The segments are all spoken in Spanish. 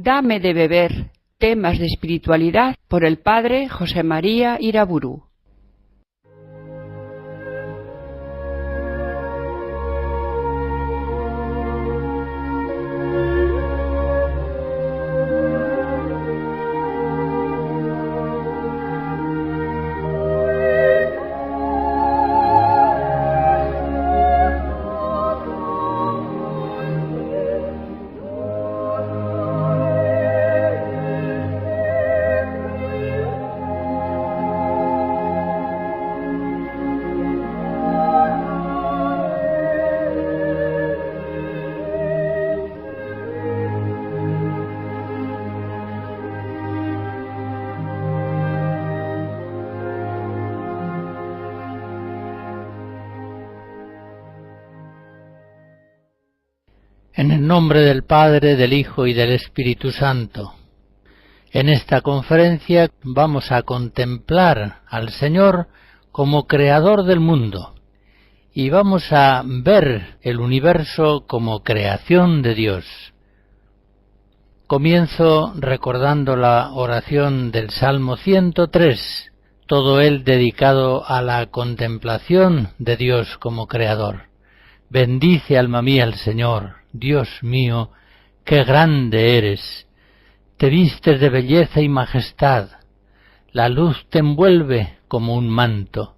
Dame de beber, temas de espiritualidad por el padre José María Iraburu. En el nombre del Padre, del Hijo y del Espíritu Santo. En esta conferencia vamos a contemplar al Señor como creador del mundo y vamos a ver el universo como creación de Dios. Comienzo recordando la oración del Salmo 103, todo él dedicado a la contemplación de Dios como creador. Bendice, alma mía, al Señor. Dios mío, qué grande eres. Te vistes de belleza y majestad. La luz te envuelve como un manto.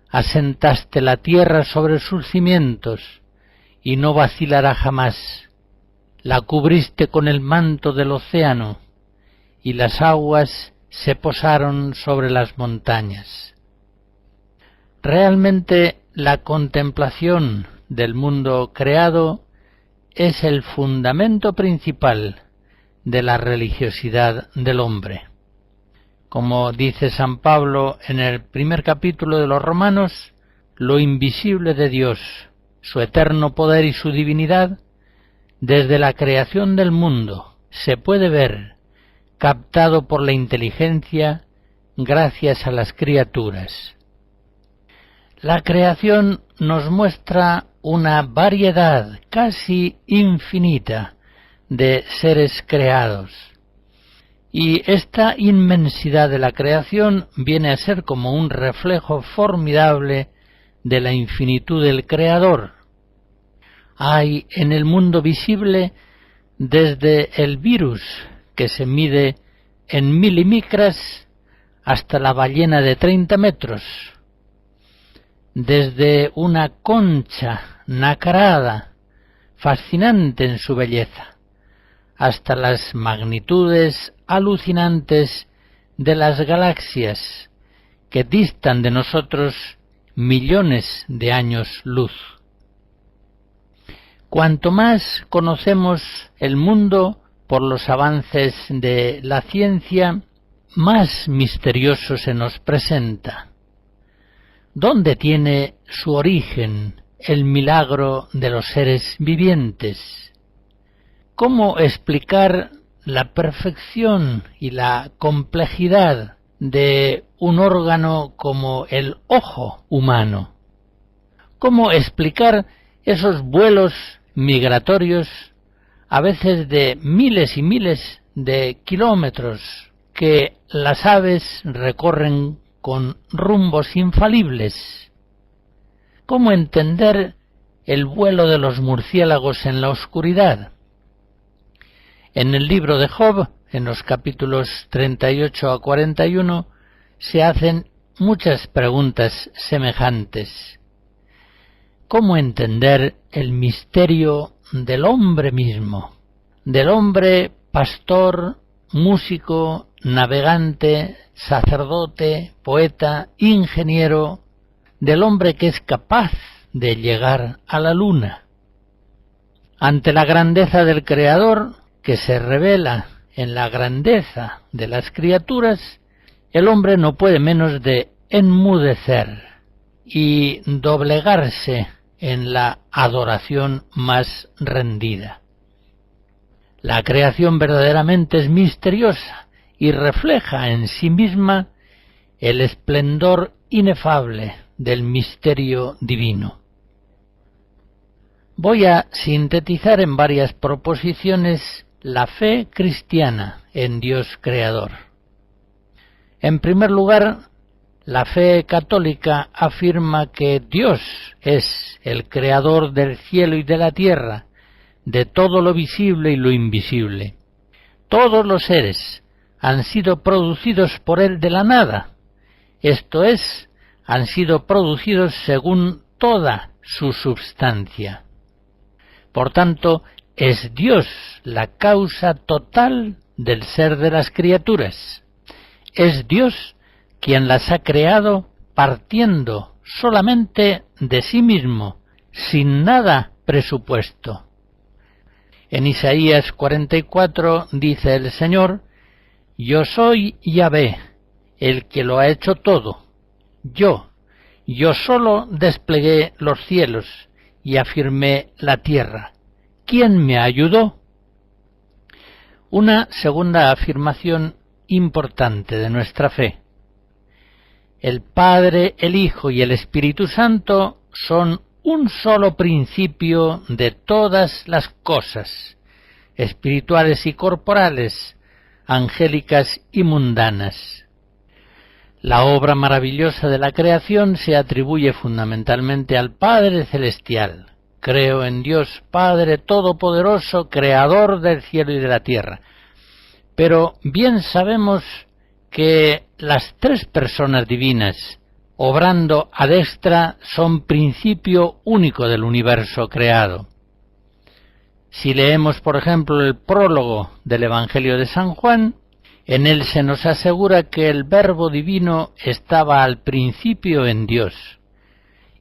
Asentaste la tierra sobre sus cimientos, y no vacilará jamás. La cubriste con el manto del océano, y las aguas se posaron sobre las montañas. Realmente la contemplación del mundo creado es el fundamento principal de la religiosidad del hombre. Como dice San Pablo en el primer capítulo de los Romanos, lo invisible de Dios, su eterno poder y su divinidad, desde la creación del mundo se puede ver, captado por la inteligencia, gracias a las criaturas. La creación nos muestra una variedad casi infinita de seres creados. Y esta inmensidad de la creación viene a ser como un reflejo formidable de la infinitud del Creador. Hay en el mundo visible desde el virus, que se mide en milimicras, hasta la ballena de 30 metros, desde una concha nacarada, fascinante en su belleza, hasta las magnitudes alucinantes de las galaxias que distan de nosotros millones de años luz. Cuanto más conocemos el mundo por los avances de la ciencia, más misterioso se nos presenta. ¿Dónde tiene su origen el milagro de los seres vivientes? ¿Cómo explicar la perfección y la complejidad de un órgano como el ojo humano? ¿Cómo explicar esos vuelos migratorios, a veces de miles y miles de kilómetros, que las aves recorren con rumbos infalibles. ¿Cómo entender el vuelo de los murciélagos en la oscuridad? En el libro de Job, en los capítulos 38 a 41, se hacen muchas preguntas semejantes. ¿Cómo entender el misterio del hombre mismo, del hombre pastor, músico, navegante, sacerdote, poeta, ingeniero, del hombre que es capaz de llegar a la luna? Ante la grandeza del Creador, que se revela en la grandeza de las criaturas, el hombre no puede menos de enmudecer y doblegarse en la adoración más rendida. La creación verdaderamente es misteriosa y refleja en sí misma el esplendor inefable del misterio divino. Voy a sintetizar en varias proposiciones la fe cristiana en Dios creador. En primer lugar, la fe católica afirma que Dios es el creador del cielo y de la tierra, de todo lo visible y lo invisible. Todos los seres han sido producidos por Él de la nada, esto es, han sido producidos según toda su substancia. Por tanto, es Dios la causa total del ser de las criaturas. Es Dios quien las ha creado partiendo solamente de sí mismo, sin nada presupuesto. En Isaías 44 dice el Señor: Yo soy Yahvé, el que lo ha hecho todo. Yo solo desplegué los cielos y afirmé la tierra. ¿Quién me ayudó? Una segunda afirmación importante de nuestra fe. El Padre, el Hijo y el Espíritu Santo son un solo principio de todas las cosas, espirituales y corporales, angélicas y mundanas. La obra maravillosa de la creación se atribuye fundamentalmente al Padre Celestial. Creo en Dios Padre Todopoderoso, Creador del cielo y de la tierra. Pero bien sabemos que las tres personas divinas, obrando a destra, son principio único del universo creado. Si leemos, por ejemplo, el prólogo del Evangelio de San Juan, en él se nos asegura que el Verbo divino estaba al principio en Dios,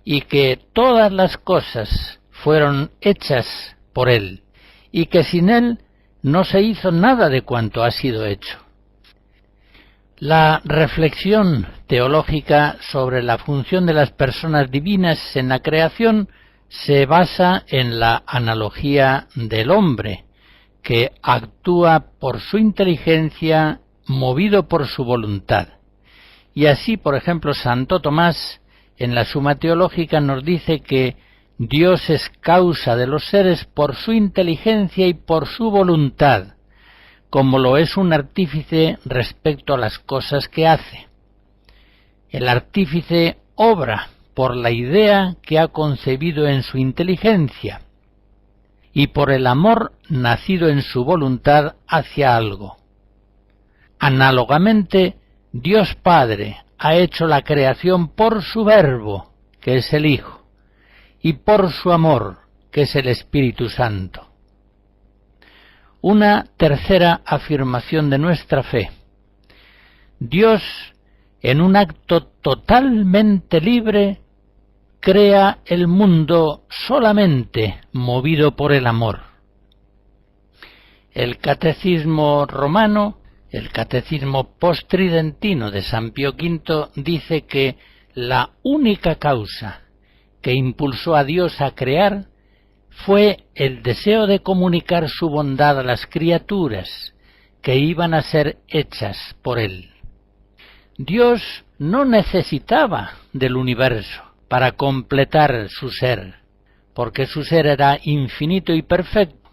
y que todas las cosas fueron hechas por él, y que sin él no se hizo nada de cuanto ha sido hecho. La reflexión teológica sobre la función de las personas divinas en la creación se basa en la analogía del hombre, que actúa por su inteligencia, movido por su voluntad. Y así, por ejemplo, Santo Tomás, en la Suma Teológica, nos dice que Dios es causa de los seres por su inteligencia y por su voluntad, como lo es un artífice respecto a las cosas que hace. El artífice obra por la idea que ha concebido en su inteligencia y por el amor nacido en su voluntad hacia algo. Análogamente, Dios Padre ha hecho la creación por su Verbo, que es el Hijo, y por su amor, que es el Espíritu Santo. Una tercera afirmación de nuestra fe. Dios, en un acto totalmente libre, crea el mundo solamente movido por el amor. El Catecismo romano, el Catecismo postridentino de San Pío V, dice que la única causa que impulsó a Dios a crear fue el deseo de comunicar su bondad a las criaturas que iban a ser hechas por Él. Dios no necesitaba del universo para completar su ser, porque su ser era infinito y perfecto.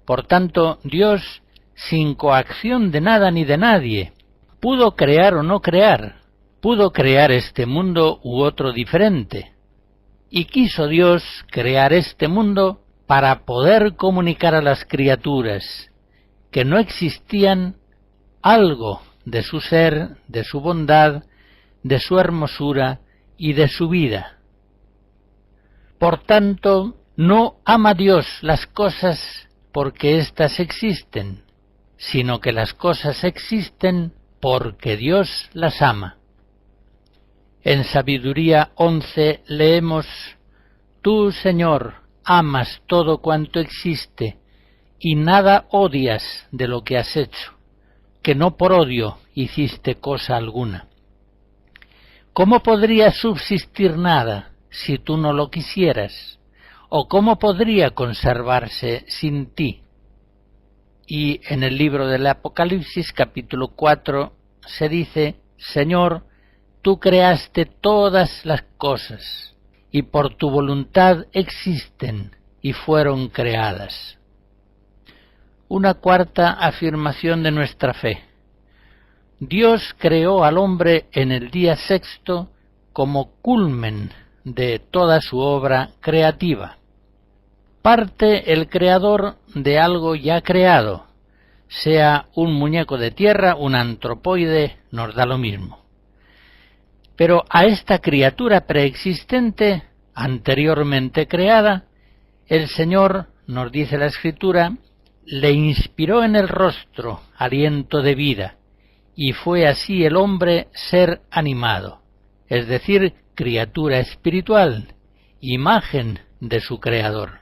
Por tanto, Dios, sin coacción de nada ni de nadie, pudo crear o no crear, pudo crear este mundo u otro diferente, y quiso Dios crear este mundo para poder comunicar a las criaturas que no existían algo de su ser, de su bondad, de su hermosura y de su vida. Por tanto, no ama Dios las cosas porque éstas existen, sino que las cosas existen porque Dios las ama. En Sabiduría 11 leemos: Tú, Señor, amas todo cuanto existe, y nada odias de lo que has hecho, que no por odio hiciste cosa alguna. ¿Cómo podría subsistir nada si tú no lo quisieras? ¿O cómo podría conservarse sin ti? Y en el libro del Apocalipsis, capítulo 4, se dice: Señor, tú creaste todas las cosas, y por tu voluntad existen y fueron creadas. Una cuarta afirmación de nuestra fe. Dios creó al hombre en el día sexto como culmen de toda su obra creativa. Parte el creador de algo ya creado, sea un muñeco de tierra, un antropoide, nos da lo mismo. Pero a esta criatura preexistente, anteriormente creada, el Señor, nos dice la Escritura, le inspiró en el rostro aliento de vida, y fue así el hombre ser animado, es decir, criatura espiritual, imagen de su Creador.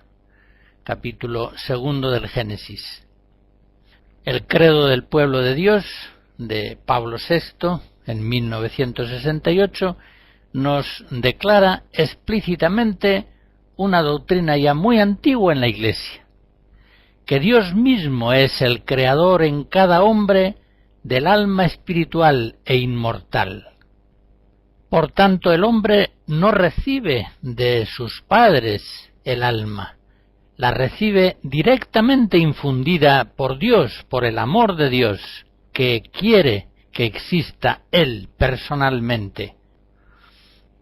Capítulo 2 del Génesis. El credo del pueblo de Dios, de Pablo VI, en 1968, nos declara explícitamente una doctrina ya muy antigua en la Iglesia, que Dios mismo es el creador en cada hombre del alma espiritual e inmortal. Por tanto, el hombre no recibe de sus padres el alma, la recibe directamente infundida por Dios, por el amor de Dios, que quiere que exista Él personalmente.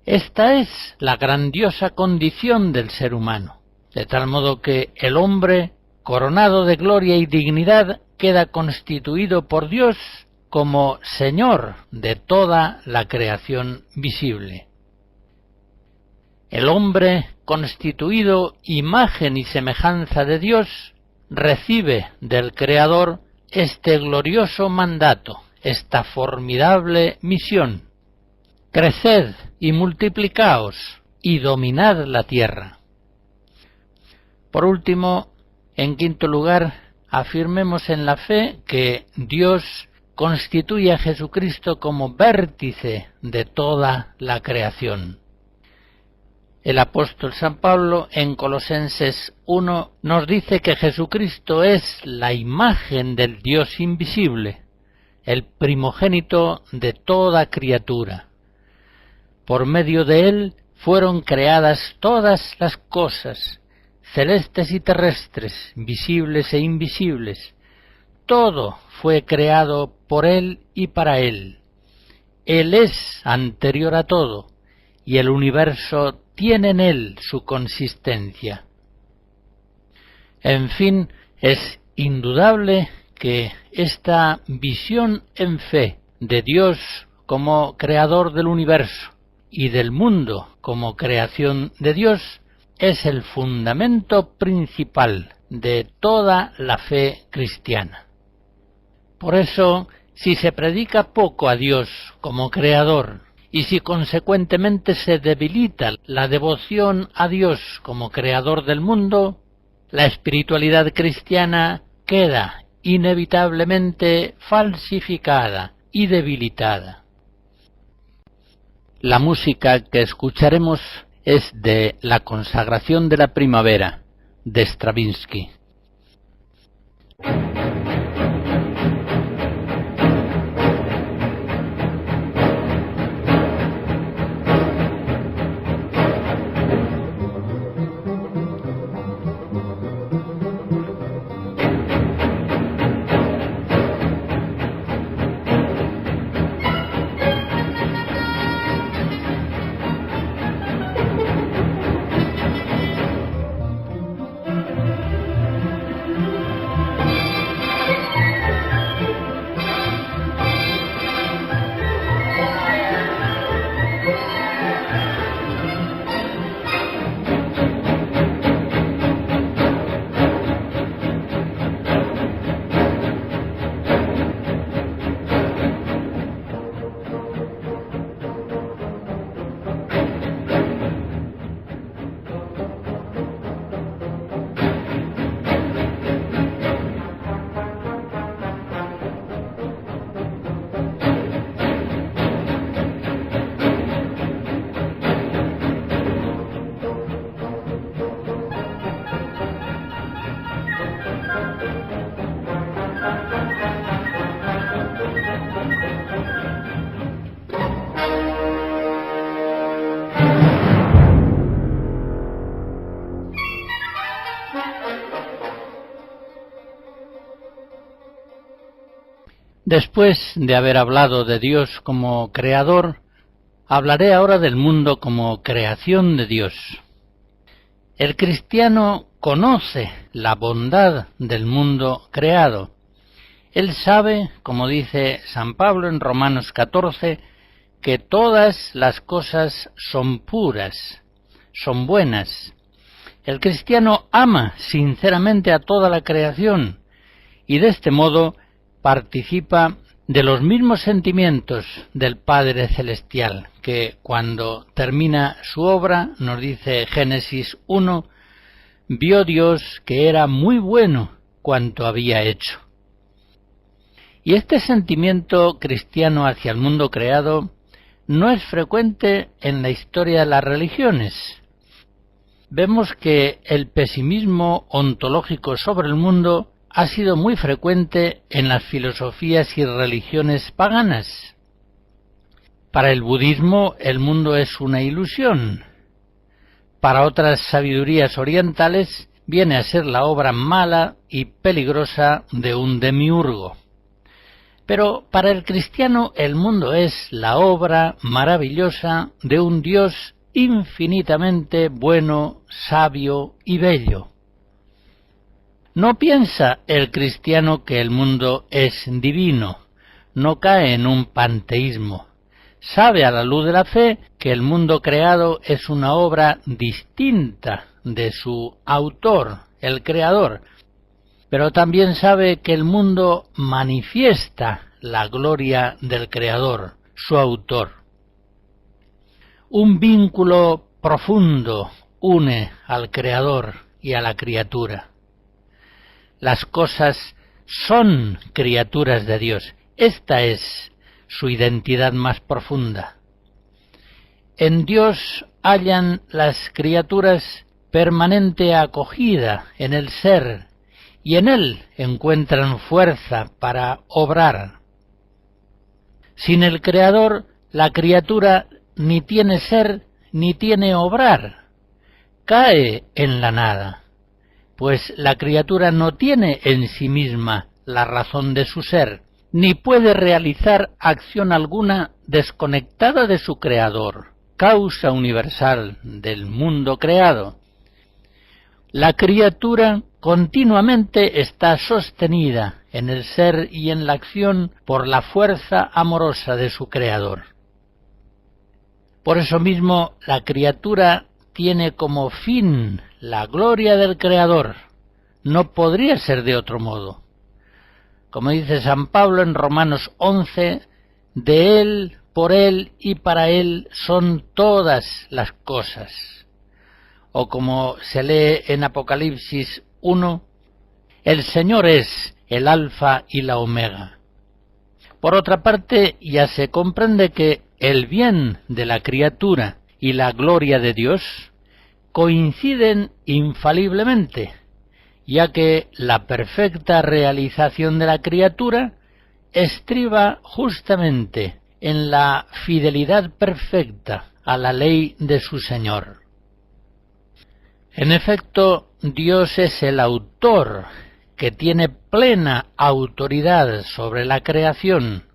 Esta es la grandiosa condición del ser humano, de tal modo que el hombre, coronado de gloria y dignidad, queda constituido por Dios como Señor de toda la creación visible. El hombre, constituido imagen y semejanza de Dios, recibe del Creador este glorioso mandato, esta formidable misión: creced y multiplicaos y dominad la tierra. Por último, en quinto lugar, afirmemos en la fe que Dios constituye a Jesucristo como vértice de toda la creación. El apóstol San Pablo en Colosenses 1 nos dice que Jesucristo es la imagen del Dios invisible, el primogénito de toda criatura. Por medio de él fueron creadas todas las cosas, celestes y terrestres, visibles e invisibles. Todo fue creado por él y para él. Él es anterior a todo, y el universo tiene en él su consistencia. En fin, es indudable que esta visión en fe de Dios como creador del universo y del mundo como creación de Dios es el fundamento principal de toda la fe cristiana. Por eso, si se predica poco a Dios como creador, y si consecuentemente se debilita la devoción a Dios como creador del mundo, la espiritualidad cristiana queda inevitablemente falsificada y debilitada. La música que escucharemos es de La consagración de la primavera, de Stravinsky. Después de haber hablado de Dios como creador, hablaré ahora del mundo como creación de Dios. El cristiano conoce la bondad del mundo creado. Él sabe, como dice San Pablo en Romanos 14, que todas las cosas son puras, son buenas. El cristiano ama sinceramente a toda la creación y de este modo participa de los mismos sentimientos del Padre Celestial, que cuando termina su obra, nos dice Génesis 1, vio Dios que era muy bueno cuanto había hecho. Y este sentimiento cristiano hacia el mundo creado no es frecuente en la historia de las religiones. Vemos que el pesimismo ontológico sobre el mundo ha sido muy frecuente en las filosofías y religiones paganas. Para el budismo el mundo es una ilusión. Para otras sabidurías orientales viene a ser la obra mala y peligrosa de un demiurgo. Pero para el cristiano el mundo es la obra maravillosa de un Dios infinitamente bueno, sabio y bello. No piensa el cristiano que el mundo es divino, no cae en un panteísmo. Sabe a la luz de la fe que el mundo creado es una obra distinta de su autor, el creador, pero también sabe que el mundo manifiesta la gloria del creador, su autor. Un vínculo profundo une al creador y a la criatura. Las cosas son criaturas de Dios. Esta es su identidad más profunda. En Dios hallan las criaturas permanente acogida en el ser y en él encuentran fuerza para obrar. Sin el Creador, la criatura ni tiene ser ni tiene obrar. Cae en la nada, pues la criatura no tiene en sí misma la razón de su ser, ni puede realizar acción alguna desconectada de su Creador, causa universal del mundo creado. La criatura continuamente está sostenida en el ser y en la acción por la fuerza amorosa de su Creador. Por eso mismo la criatura tiene como fin la gloria del Creador. No podría ser de otro modo. Como dice San Pablo en Romanos 11, de Él, por Él y para Él son todas las cosas. O como se lee en Apocalipsis 1, el Señor es el Alfa y la Omega. Por otra parte, ya se comprende que el bien de la criatura y la gloria de Dios coinciden infaliblemente, ya que la perfecta realización de la criatura estriba justamente en la fidelidad perfecta a la ley de su Señor. En efecto, Dios es el autor que tiene plena autoridad sobre la creación.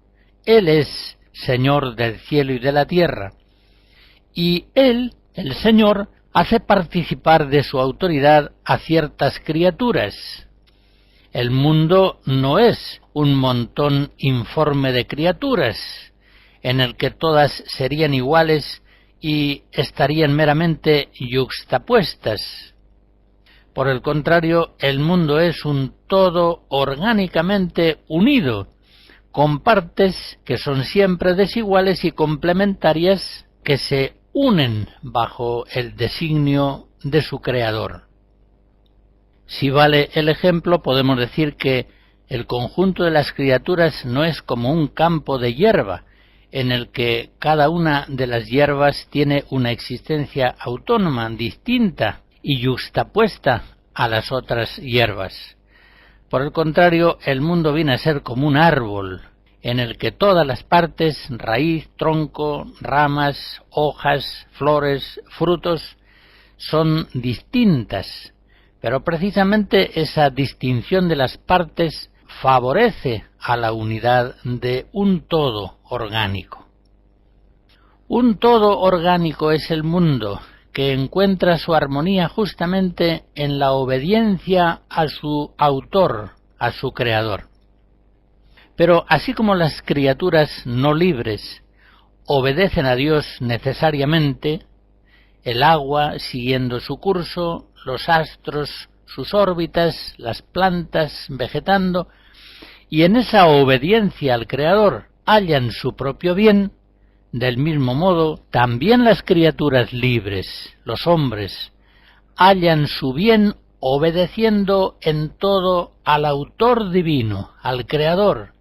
Él es Señor del cielo y de la tierra. Y Él, el Señor, hace participar de su autoridad a ciertas criaturas. El mundo no es un montón informe de criaturas, en el que todas serían iguales y estarían meramente yuxtapuestas. Por el contrario, el mundo es un todo orgánicamente unido, con partes que son siempre desiguales y complementarias que se unen bajo el designio de su Creador. Si vale el ejemplo, podemos decir que el conjunto de las criaturas no es como un campo de hierba, en el que cada una de las hierbas tiene una existencia autónoma, distinta y yuxtapuesta a las otras hierbas. Por el contrario, el mundo viene a ser como un árbol, en el que todas las partes, raíz, tronco, ramas, hojas, flores, frutos, son distintas, pero precisamente esa distinción de las partes favorece a la unidad de un todo orgánico. Un todo orgánico es el mundo, que encuentra su armonía justamente en la obediencia a su autor, a su creador. Pero así como las criaturas no libres obedecen a Dios necesariamente, el agua siguiendo su curso, los astros sus órbitas, las plantas vegetando, y en esa obediencia al Creador hallan su propio bien, del mismo modo también las criaturas libres, los hombres, hallan su bien obedeciendo en todo al Autor divino, al Creador,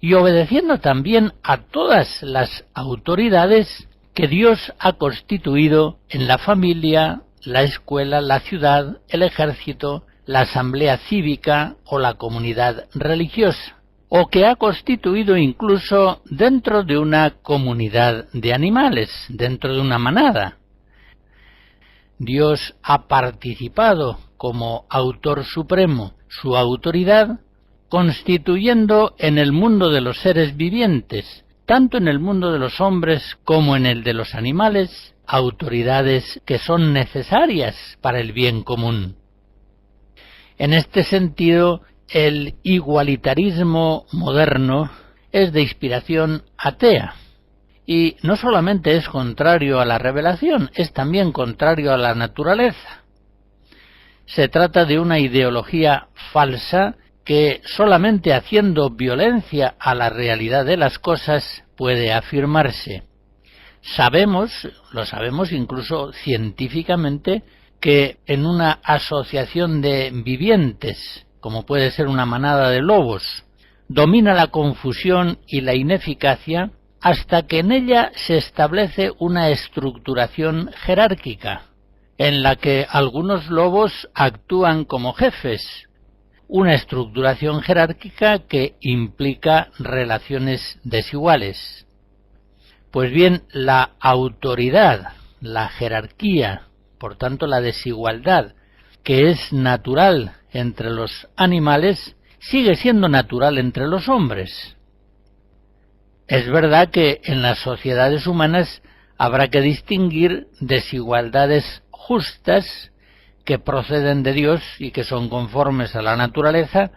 y obedeciendo también a todas las autoridades que Dios ha constituido en la familia, la escuela, la ciudad, el ejército, la asamblea cívica o la comunidad religiosa, o que ha constituido incluso dentro de una comunidad de animales, dentro de una manada. Dios ha participado como autor supremo su autoridad, constituyendo en el mundo de los seres vivientes, tanto en el mundo de los hombres como en el de los animales, autoridades que son necesarias para el bien común. En este sentido, el igualitarismo moderno es de inspiración atea, y no solamente es contrario a la revelación, es también contrario a la naturaleza. Se trata de una ideología falsa que solamente haciendo violencia a la realidad de las cosas puede afirmarse. Lo sabemos incluso científicamente, que en una asociación de vivientes, como puede ser una manada de lobos, domina la confusión y la ineficacia hasta que en ella se establece una estructuración jerárquica, en la que algunos lobos actúan como jefes, una estructuración jerárquica que implica relaciones desiguales. Pues bien, la autoridad, la jerarquía, por tanto la desigualdad, que es natural entre los animales, sigue siendo natural entre los hombres. Es verdad que en las sociedades humanas habrá que distinguir desigualdades justas que proceden de Dios y que son conformes a la naturaleza,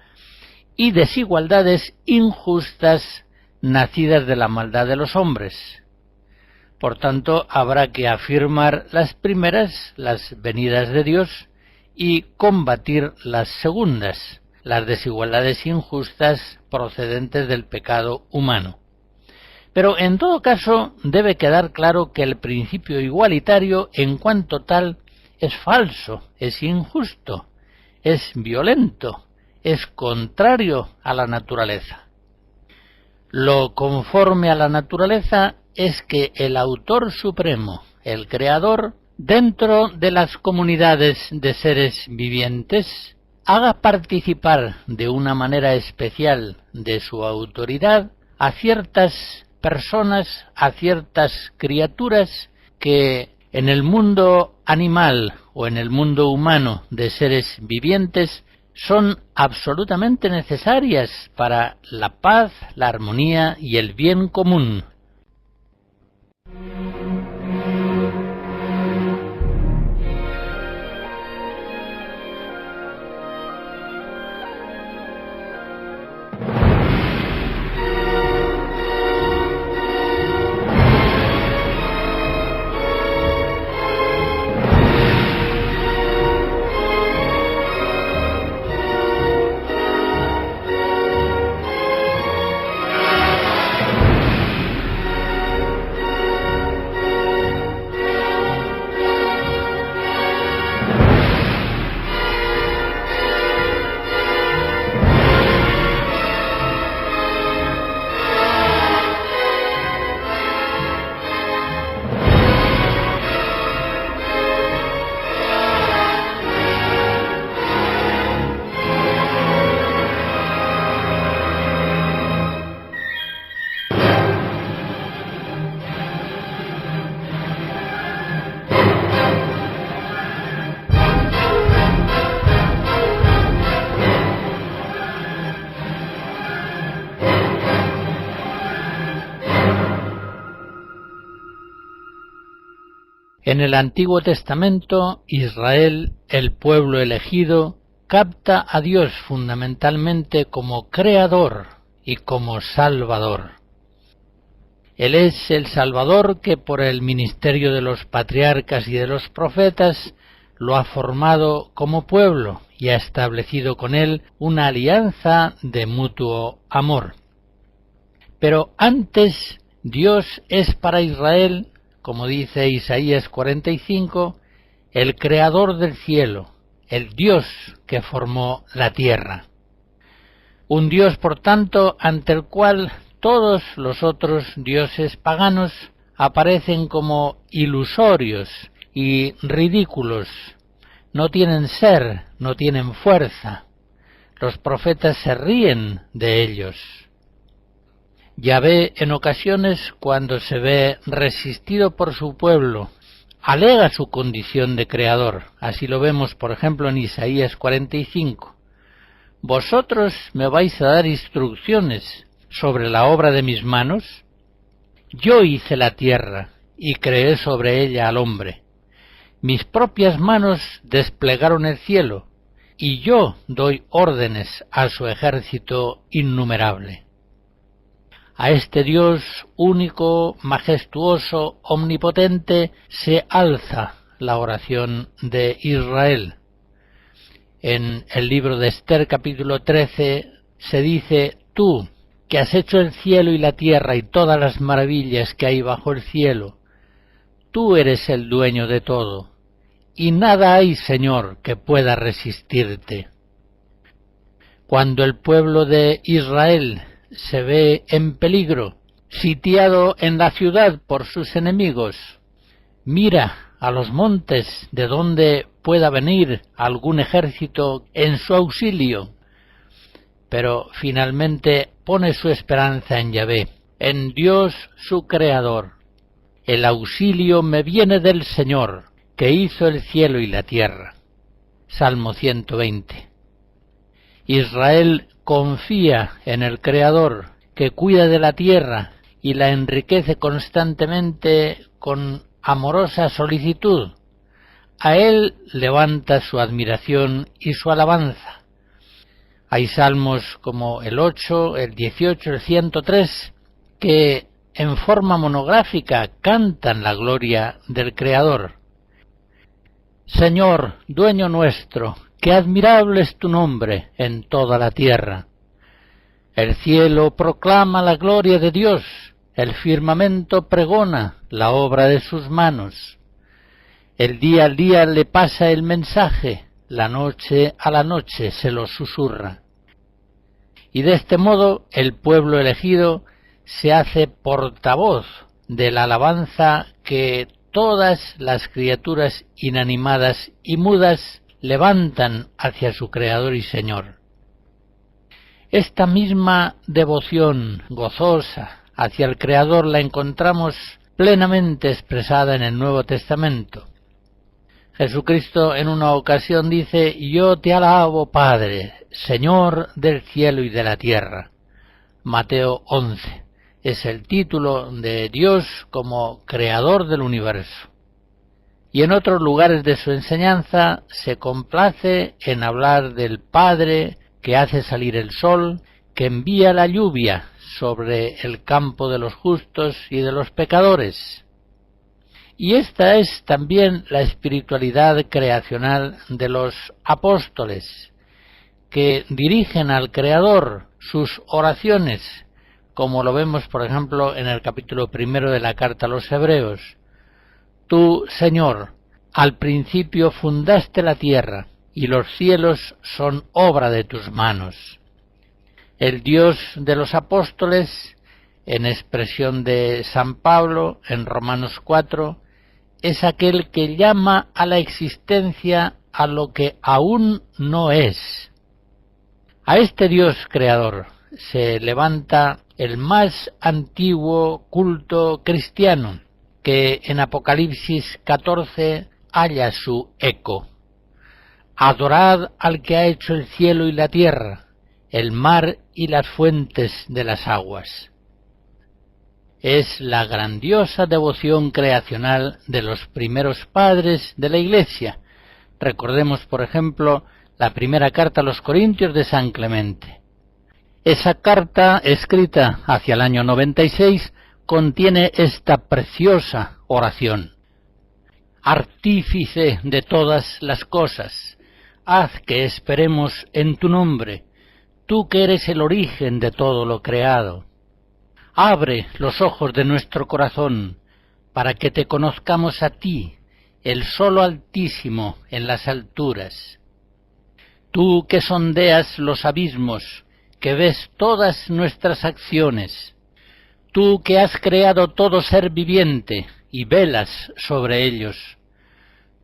y desigualdades injustas nacidas de la maldad de los hombres. Por tanto, habrá que afirmar las primeras, las venidas de Dios, y combatir las segundas, las desigualdades injustas procedentes del pecado humano. Pero en todo caso debe quedar claro que el principio igualitario en cuanto tal es falso, es injusto, es violento, es contrario a la naturaleza. Lo conforme a la naturaleza es que el autor supremo, el creador, dentro de las comunidades de seres vivientes, haga participar de una manera especial de su autoridad a ciertas personas, a ciertas criaturas que en el mundo animal o en el mundo humano de seres vivientes son absolutamente necesarias para la paz, la armonía y el bien común. En el Antiguo Testamento, Israel, el pueblo elegido, capta a Dios fundamentalmente como creador y como salvador. Él es el Salvador que por el ministerio de los patriarcas y de los profetas lo ha formado como pueblo y ha establecido con él una alianza de mutuo amor. Pero antes, Dios es para Israel, como dice Isaías 45, el creador del cielo, el Dios que formó la tierra. Un Dios, por tanto, ante el cual todos los otros dioses paganos aparecen como ilusorios y ridículos. No tienen ser, no tienen fuerza. Los profetas se ríen de ellos. Yahvé, en ocasiones, cuando se ve resistido por su pueblo, alega su condición de creador. Así lo vemos, por ejemplo, en Isaías 45. ¿Vosotros me vais a dar instrucciones sobre la obra de mis manos? Yo hice la tierra y creé sobre ella al hombre. Mis propias manos desplegaron el cielo, y yo doy órdenes a su ejército innumerable. A este Dios único, majestuoso, omnipotente, se alza la oración de Israel. En el libro de Esther, capítulo 13, se dice: tú, que has hecho el cielo y la tierra y todas las maravillas que hay bajo el cielo, tú eres el dueño de todo, y nada hay, Señor, que pueda resistirte. Cuando el pueblo de Israel se ve en peligro, sitiado en la ciudad por sus enemigos, mira a los montes de donde pueda venir algún ejército en su auxilio, pero finalmente pone su esperanza en Yahvé, en Dios su Creador. El auxilio me viene del Señor, que hizo el cielo y la tierra. Salmo 120. Israel confía en el Creador, que cuida de la tierra y la enriquece constantemente con amorosa solicitud. A él levanta su admiración y su alabanza. Hay salmos como el 8, el 18, el 103, que en forma monográfica cantan la gloria del Creador. Señor, dueño nuestro, qué admirable es tu nombre en toda la tierra. El cielo proclama la gloria de Dios, el firmamento pregona la obra de sus manos. El día al día le pasa el mensaje, la noche a la noche se lo susurra. Y de este modo el pueblo elegido se hace portavoz de la alabanza que todas las criaturas inanimadas y mudas levantan hacia su Creador y Señor. Esta misma devoción gozosa hacia el Creador la encontramos plenamente expresada en el Nuevo Testamento. Jesucristo en una ocasión dice: yo te alabo, Padre, Señor del cielo y de la tierra. Mateo 11. Es el título de Dios como Creador del universo. Y en otros lugares de su enseñanza se complace en hablar del Padre que hace salir el sol, que envía la lluvia sobre el campo de los justos y de los pecadores. Y esta es también la espiritualidad creacional de los apóstoles, que dirigen al Creador sus oraciones, como lo vemos, por ejemplo, en el capítulo 1 de la carta a los Hebreos. Tú, Señor, al principio fundaste la tierra, y los cielos son obra de tus manos. El Dios de los apóstoles, en expresión de San Pablo en Romanos 4, es aquel que llama a la existencia a lo que aún no es. A este Dios creador se levanta el más antiguo culto cristiano, que en Apocalipsis 14 halla su eco. Adorad al que ha hecho el cielo y la tierra, el mar y las fuentes de las aguas. es la grandiosa devoción creacional de los primeros padres de la Iglesia. Recordemos, por ejemplo, la primera carta a los Corintios de San Clemente. Esa carta, escrita hacia el año 96, contiene esta preciosa oración. Artífice de todas las cosas, haz que esperemos en tu nombre, tú que eres el origen de todo lo creado. Abre los ojos de nuestro corazón, para que te conozcamos a ti, el solo Altísimo en las alturas. Tú que sondeas los abismos, que ves todas nuestras acciones, tú que has creado todo ser viviente y velas sobre ellos,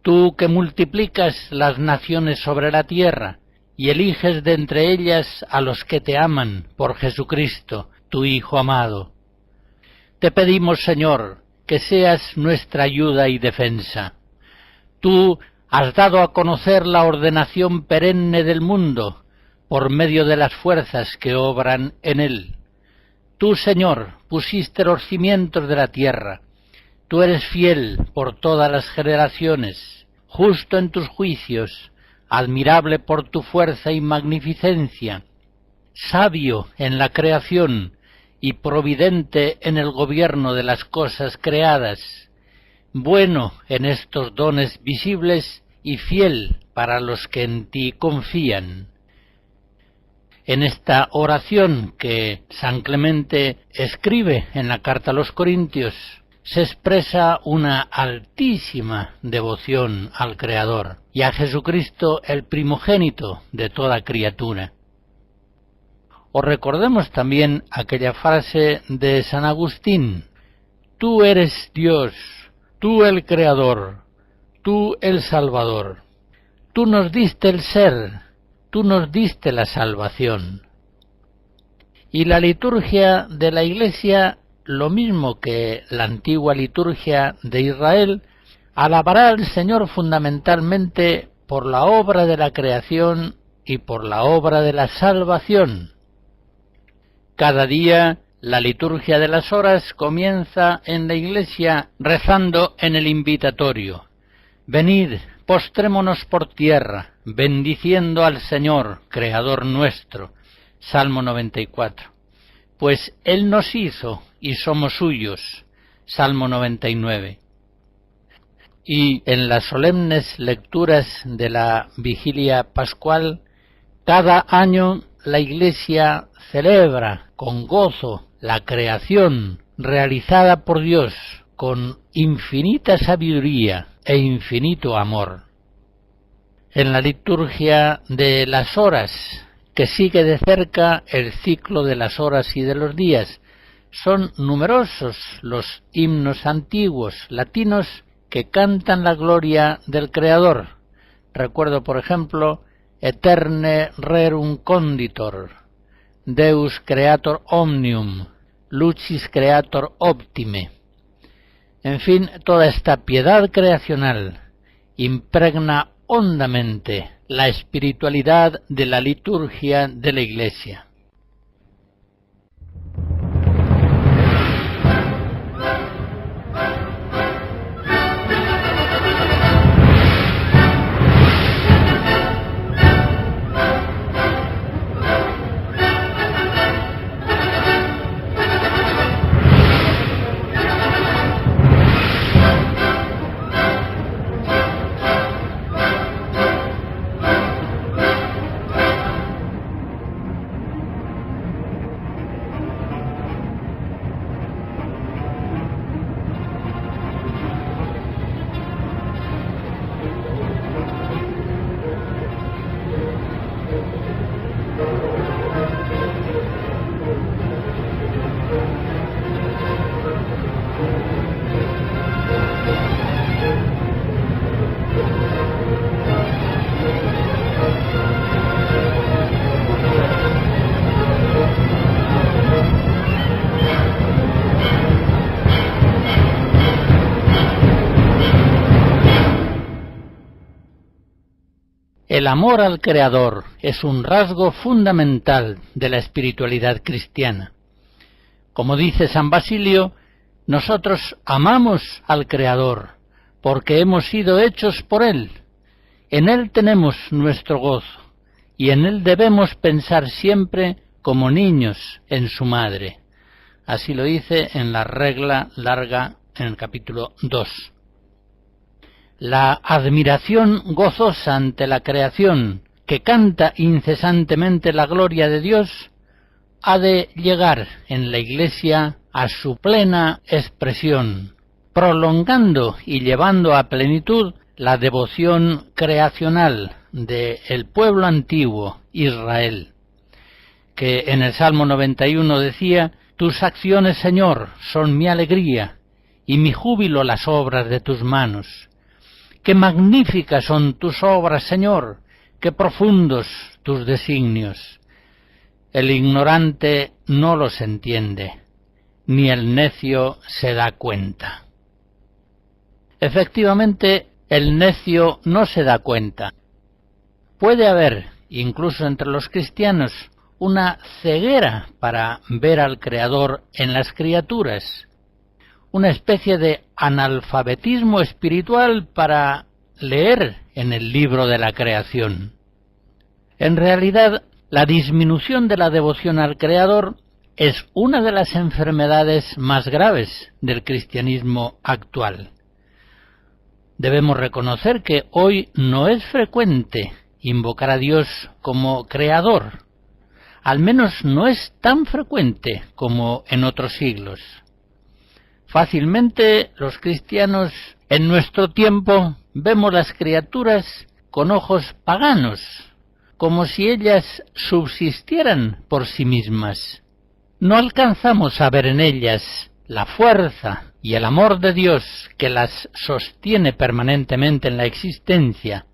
tú que multiplicas las naciones sobre la tierra y eliges de entre ellas a los que te aman por Jesucristo, tu Hijo amado. Te pedimos, Señor, que seas nuestra ayuda y defensa. Tú has dado a conocer la ordenación perenne del mundo por medio de las fuerzas que obran en él. Tú, Señor, pusiste los cimientos de la tierra. Tú eres fiel por todas las generaciones, justo en tus juicios, admirable por tu fuerza y magnificencia, sabio en la creación y providente en el gobierno de las cosas creadas, bueno en estos dones visibles y fiel para los que en ti confían. En esta oración que San Clemente escribe en la carta a los Corintios, se expresa una altísima devoción al Creador y a Jesucristo, el primogénito de toda criatura. O recordemos también aquella frase de San Agustín: tú eres Dios, tú el Creador, tú el Salvador, tú nos diste el ser, tú nos diste la salvación. Y la liturgia de la Iglesia, lo mismo que la antigua liturgia de Israel, alabará al Señor fundamentalmente por la obra de la creación y por la obra de la salvación. Cada día la liturgia de las horas comienza en la Iglesia rezando en el invitatorio: venid, postrémonos por tierra, bendiciendo al Señor, Creador nuestro. Salmo 94. Pues Él nos hizo y somos suyos. Salmo 99. Y en las solemnes lecturas de la Vigilia Pascual, cada año la Iglesia celebra con gozo la creación realizada por Dios con infinita sabiduría e infinito amor. En la liturgia de las horas, que sigue de cerca el ciclo de las horas y de los días, son numerosos los himnos antiguos latinos que cantan la gloria del Creador. Recuerdo, por ejemplo, Eterne rerum conditor, Deus creator omnium, lucis creator optime. En fin, toda esta piedad creacional impregna hondamente la espiritualidad de la liturgia de la Iglesia. El amor al Creador es un rasgo fundamental de la espiritualidad cristiana. Como dice San Basilio, Nosotros amamos al Creador, porque hemos sido hechos por Él. En Él tenemos nuestro gozo, y en Él debemos pensar siempre como niños en su madre. Así lo dice en la regla larga en el capítulo 2. La admiración gozosa ante la creación, que canta incesantemente la gloria de Dios, ha de llegar en la Iglesia a su plena expresión, prolongando y llevando a plenitud la devoción creacional del pueblo antiguo, Israel, que en el Salmo 91 decía: «Tus acciones, Señor, son mi alegría, y mi júbilo las obras de tus manos. Qué magníficas son tus obras, Señor, qué profundos tus designios. El ignorante no los entiende, ni el necio se da cuenta». Efectivamente, el necio no se da cuenta. Puede haber, incluso entre los cristianos, una ceguera para ver al Creador en las criaturas, una especie de analfabetismo espiritual para leer en el libro de la creación. En realidad, la disminución de la devoción al Creador es una de las enfermedades más graves del cristianismo actual. Debemos reconocer que hoy no es frecuente invocar a Dios como Creador. Al menos no es tan frecuente como en otros siglos. Fácilmente los cristianos en nuestro tiempo vemos las criaturas con ojos paganos, como si ellas subsistieran por sí mismas. No alcanzamos a ver en ellas la fuerza y el amor de Dios que las sostiene permanentemente en la existencia.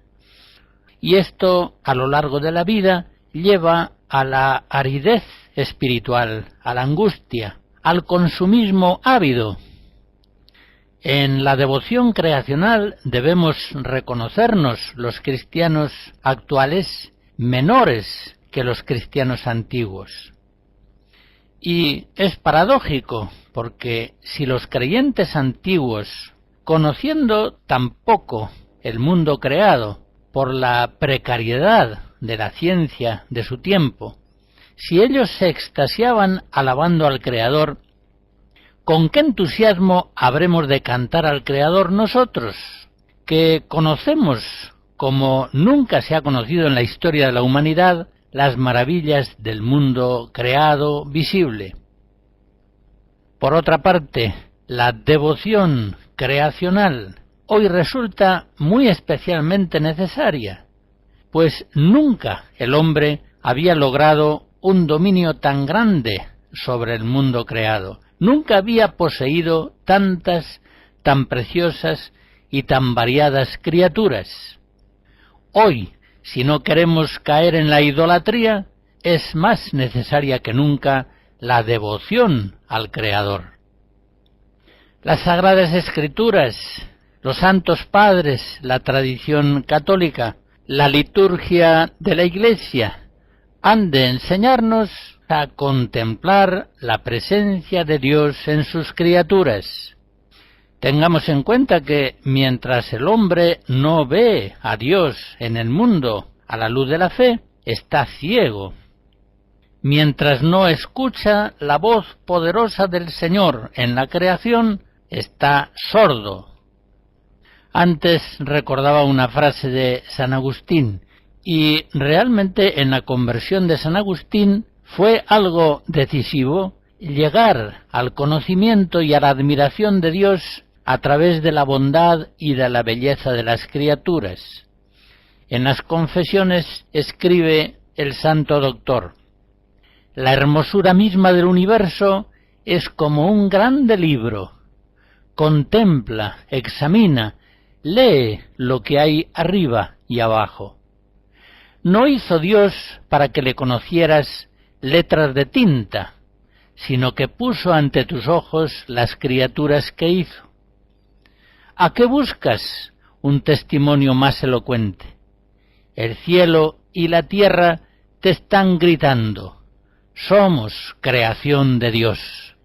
Y esto, a lo largo de la vida, lleva a la aridez espiritual, a la angustia, al consumismo ávido. En la devoción creacional debemos reconocernos los cristianos actuales menores que los cristianos antiguos. Y es paradójico, porque si los creyentes antiguos, conociendo tan poco el mundo creado por la precariedad de la ciencia de su tiempo, si ellos se extasiaban alabando al Creador, ¿con qué entusiasmo habremos de cantar al Creador nosotros, que conocemos, como nunca se ha conocido en la historia de la humanidad, las maravillas del mundo creado visible? Por otra parte, la devoción creacional hoy resulta muy especialmente necesaria, pues nunca el hombre había logrado un dominio tan grande sobre el mundo creado, nunca había poseído tantas, tan preciosas y tan variadas criaturas. Hoy, si no queremos caer en la idolatría, es más necesaria que nunca la devoción al Creador. Las Sagradas Escrituras, los Santos Padres, la tradición católica, la liturgia de la Iglesia, han de enseñarnos a contemplar la presencia de Dios en sus criaturas. Tengamos en cuenta que mientras el hombre no ve a Dios en el mundo a la luz de la fe, está ciego. Mientras no escucha la voz poderosa del Señor en la creación, está sordo. Antes recordaba una frase de San Agustín, y realmente en la conversión de San Agustín fue algo decisivo llegar al conocimiento y a la admiración de Dios a través de la bondad y de la belleza de las criaturas. En las Confesiones escribe el Santo Doctor: «La hermosura misma del universo es como un grande libro. Contempla, examina, lee lo que hay arriba y abajo. No hizo Dios para que le conocieras letras de tinta, sino que puso ante tus ojos las criaturas que hizo. ¿A qué buscas un testimonio más elocuente? El cielo y la tierra te están gritando: somos creación de Dios».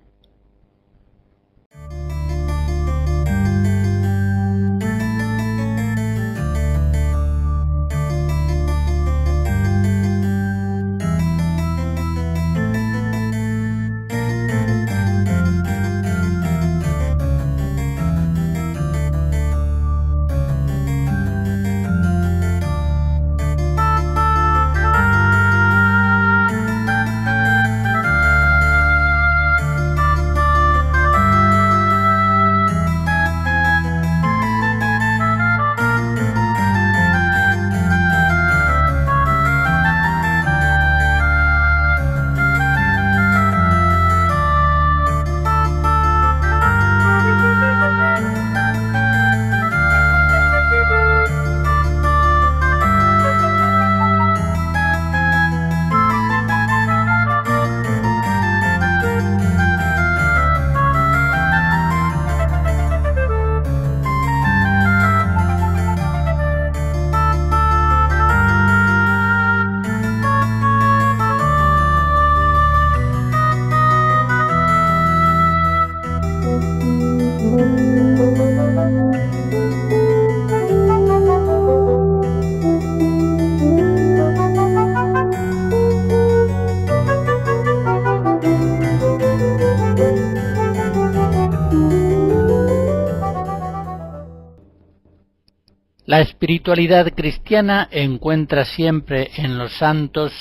La espiritualidad cristiana encuentra siempre en los santos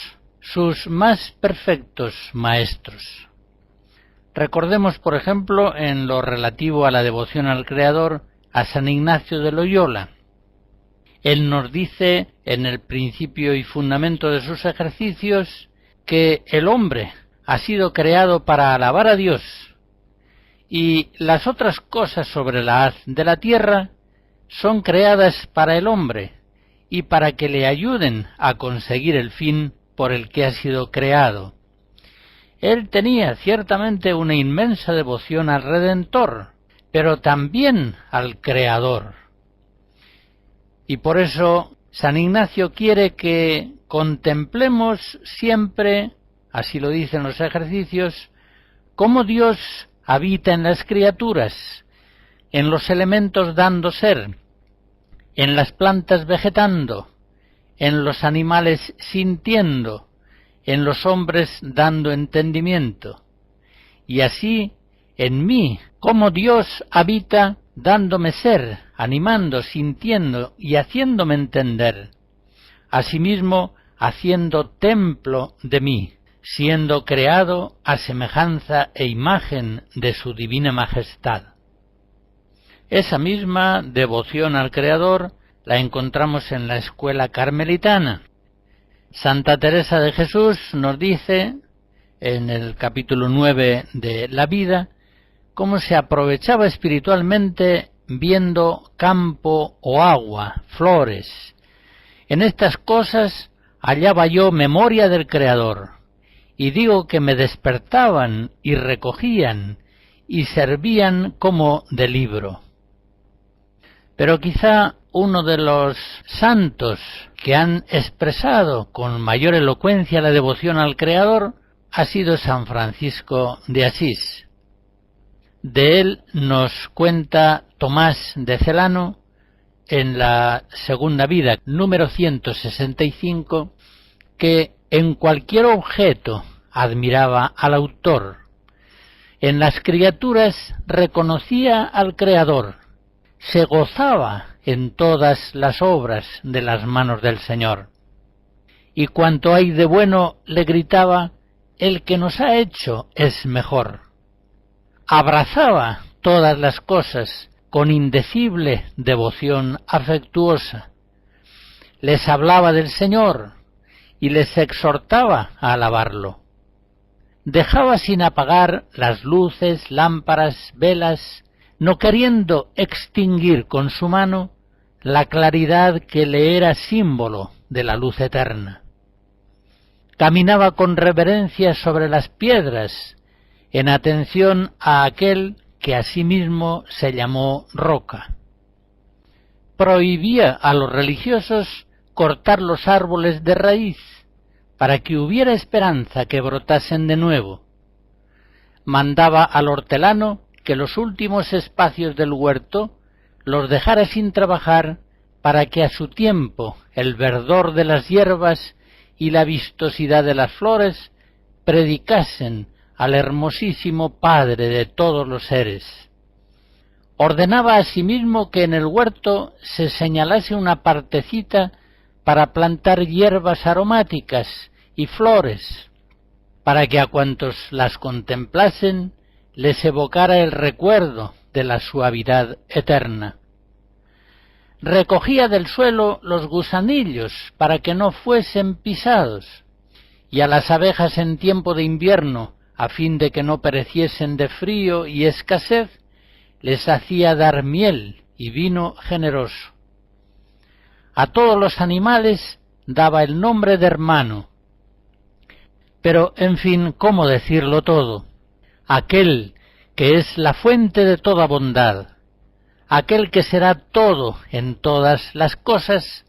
sus más perfectos maestros. Recordemos, por ejemplo, en lo relativo a la devoción al Creador, a San Ignacio de Loyola. Él nos dice, en el principio y fundamento de sus ejercicios, que el hombre ha sido creado para alabar a Dios, y las otras cosas sobre la haz de la tierra son creadas para el hombre, y para que le ayuden a conseguir el fin por el que ha sido creado. Él tenía ciertamente una inmensa devoción al Redentor, pero también al Creador. Y por eso San Ignacio quiere que contemplemos siempre, así lo dicen los ejercicios, cómo Dios habita en las criaturas, en los elementos dando ser, en las plantas vegetando, en los animales sintiendo, en los hombres dando entendimiento, y así en mí, cómo Dios habita dándome ser, animando, sintiendo y haciéndome entender, asimismo haciendo templo de mí, siendo creado a semejanza e imagen de su divina majestad. Esa misma devoción al Creador la encontramos en la escuela carmelitana. Santa Teresa de Jesús nos dice, en el capítulo 9 de La Vida, cómo se aprovechaba espiritualmente viendo campo o agua, flores. En estas cosas hallaba yo memoria del Creador, y digo que me despertaban y recogían y servían como de libro. Pero quizá uno de los santos que han expresado con mayor elocuencia la devoción al Creador ha sido San Francisco de Asís. De él nos cuenta Tomás de Celano en la Segunda Vida, número 165, que en cualquier objeto admiraba al autor. En las criaturas reconocía al Creador, se gozaba en todas las obras de las manos del Señor. Y cuanto hay de bueno, le gritaba, el que nos ha hecho es mejor. Abrazaba todas las cosas con indecible devoción afectuosa. Les hablaba del Señor y les exhortaba a alabarlo. Dejaba sin apagar las luces, lámparas, velas, no queriendo extinguir con su mano la claridad que le era símbolo de la luz eterna. Caminaba con reverencia sobre las piedras, en atención a aquel que asimismo se llamó roca. Prohibía a los religiosos cortar los árboles de raíz, para que hubiera esperanza que brotasen de nuevo. Mandaba al hortelano que los últimos espacios del huerto los dejara sin trabajar, para que a su tiempo el verdor de las hierbas y la vistosidad de las flores predicasen al hermosísimo Padre de todos los seres. Ordenaba asimismo que en el huerto se señalase una partecita para plantar hierbas aromáticas y flores, para que a cuantos las contemplasen les evocara el recuerdo de la suavidad eterna. Recogía del suelo los gusanillos para que no fuesen pisados, y a las abejas en tiempo de invierno, a fin de que no pereciesen de frío y escasez, les hacía dar miel y vino generoso. A todos los animales daba el nombre de hermano. Pero, en fin, ¿cómo decirlo todo? Aquel que es la fuente de toda bondad, aquel que será todo en todas las cosas,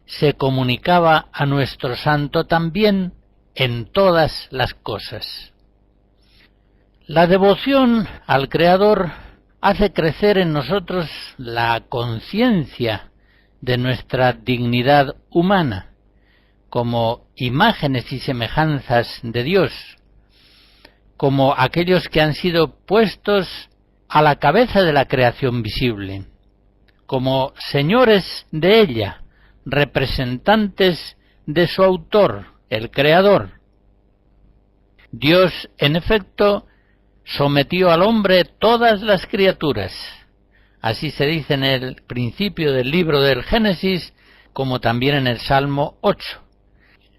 se comunicaba a nuestro santo también en todas las cosas. La devoción al Creador hace crecer en nosotros la conciencia de nuestra dignidad humana, como imágenes y semejanzas de Dios, como aquellos que han sido puestos a la cabeza de la creación visible, como señores de ella, representantes de su autor, el Creador. Dios, en efecto, sometió al hombre todas las criaturas. Así se dice en el principio del libro del Génesis, como también en el Salmo 8.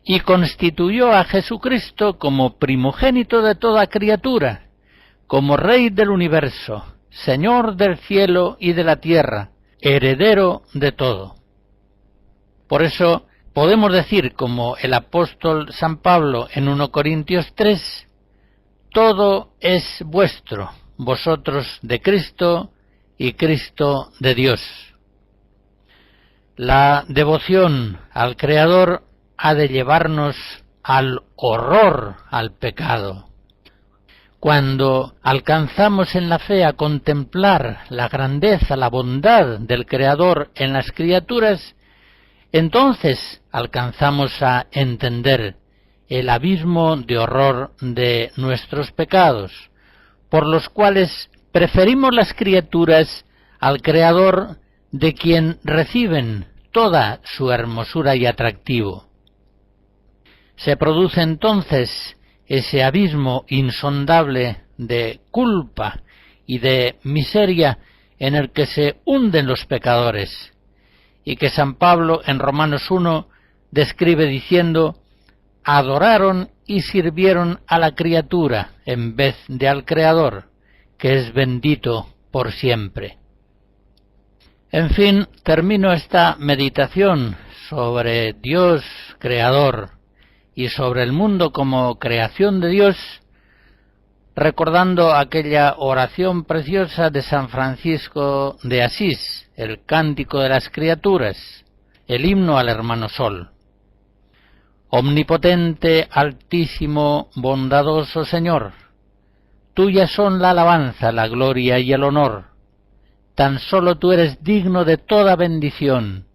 Y constituyó a Jesucristo como primogénito de toda criatura, como Rey del universo, Señor del cielo y de la tierra, heredero de todo. Por eso podemos decir, como el apóstol San Pablo en 1 Corintios 3, todo es vuestro, vosotros de Cristo y Cristo de Dios. La devoción al Creador ha de llevarnos al horror al pecado. Cuando alcanzamos en la fe a contemplar la grandeza, la bondad del Creador en las criaturas, entonces alcanzamos a entender el abismo de horror de nuestros pecados, por los cuales preferimos las criaturas al Creador, de quien reciben toda su hermosura y atractivo. Se produce entonces ese abismo insondable de culpa y de miseria en el que se hunden los pecadores, y que San Pablo en Romanos 1 describe diciendo: adoraron y sirvieron a la criatura en vez de al Creador, que es bendito por siempre. En fin, termino esta meditación sobre Dios Creador y sobre el mundo como creación de Dios, recordando aquella oración preciosa de San Francisco de Asís, el Cántico de las Criaturas, el himno al hermano Sol. Omnipotente, altísimo, bondadoso Señor, tuyas son la alabanza, la gloria y el honor. Tan solo tú eres digno de toda bendición,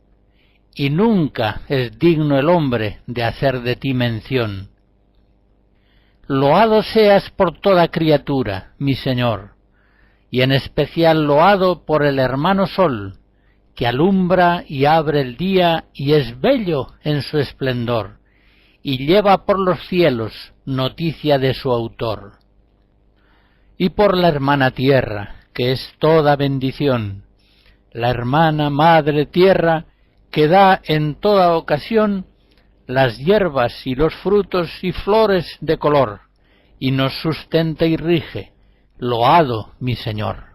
y nunca es digno el hombre de hacer de ti mención. Loado seas por toda criatura, mi Señor, y en especial loado por el hermano Sol, que alumbra y abre el día y es bello en su esplendor, y lleva por los cielos noticia de su autor. Y por la hermana tierra, que es toda bendición, la hermana madre tierra, que da en toda ocasión las hierbas y los frutos y flores de color, y nos sustenta y rige. Loado mi Señor.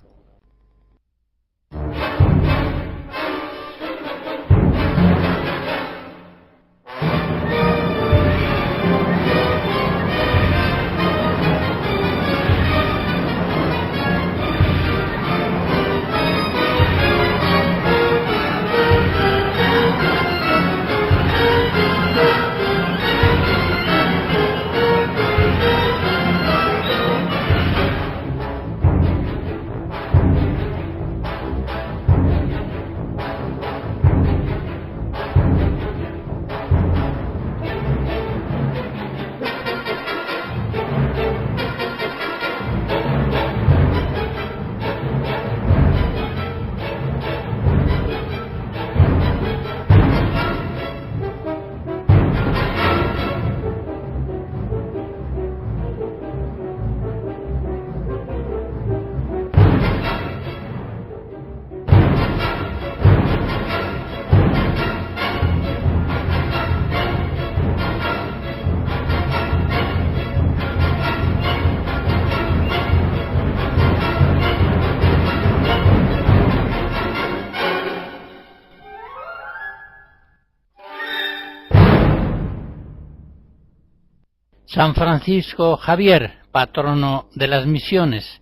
San Francisco Javier, patrono de las misiones,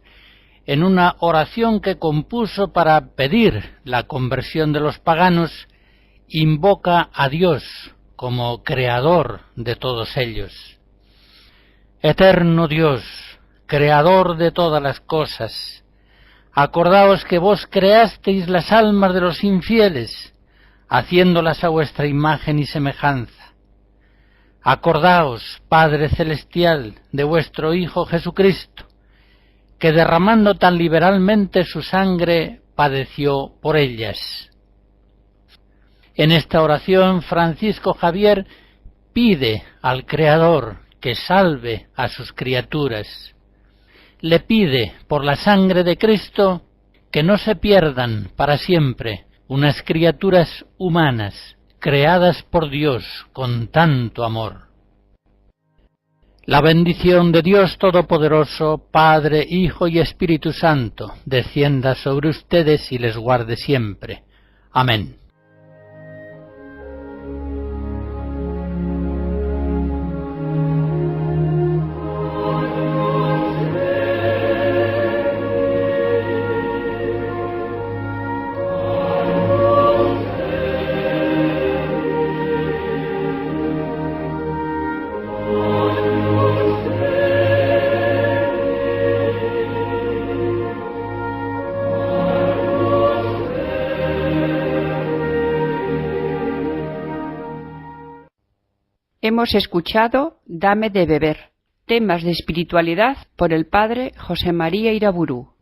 en una oración que compuso para pedir la conversión de los paganos, invoca a Dios como creador de todos ellos. Eterno Dios, creador de todas las cosas, acordaos que vos creasteis las almas de los infieles, haciéndolas a vuestra imagen y semejanza. Acordaos, Padre Celestial, de vuestro Hijo Jesucristo, que derramando tan liberalmente su sangre padeció por ellas. En esta oración, Francisco Javier pide al Creador que salve a sus criaturas. Le pide, por la sangre de Cristo, que no se pierdan para siempre unas criaturas humanas creadas por Dios con tanto amor. La bendición de Dios Todopoderoso, Padre, Hijo y Espíritu Santo, descienda sobre ustedes y les guarde siempre. Amén. Hemos escuchado Dame de beber, temas de espiritualidad por el padre José María Iraburu.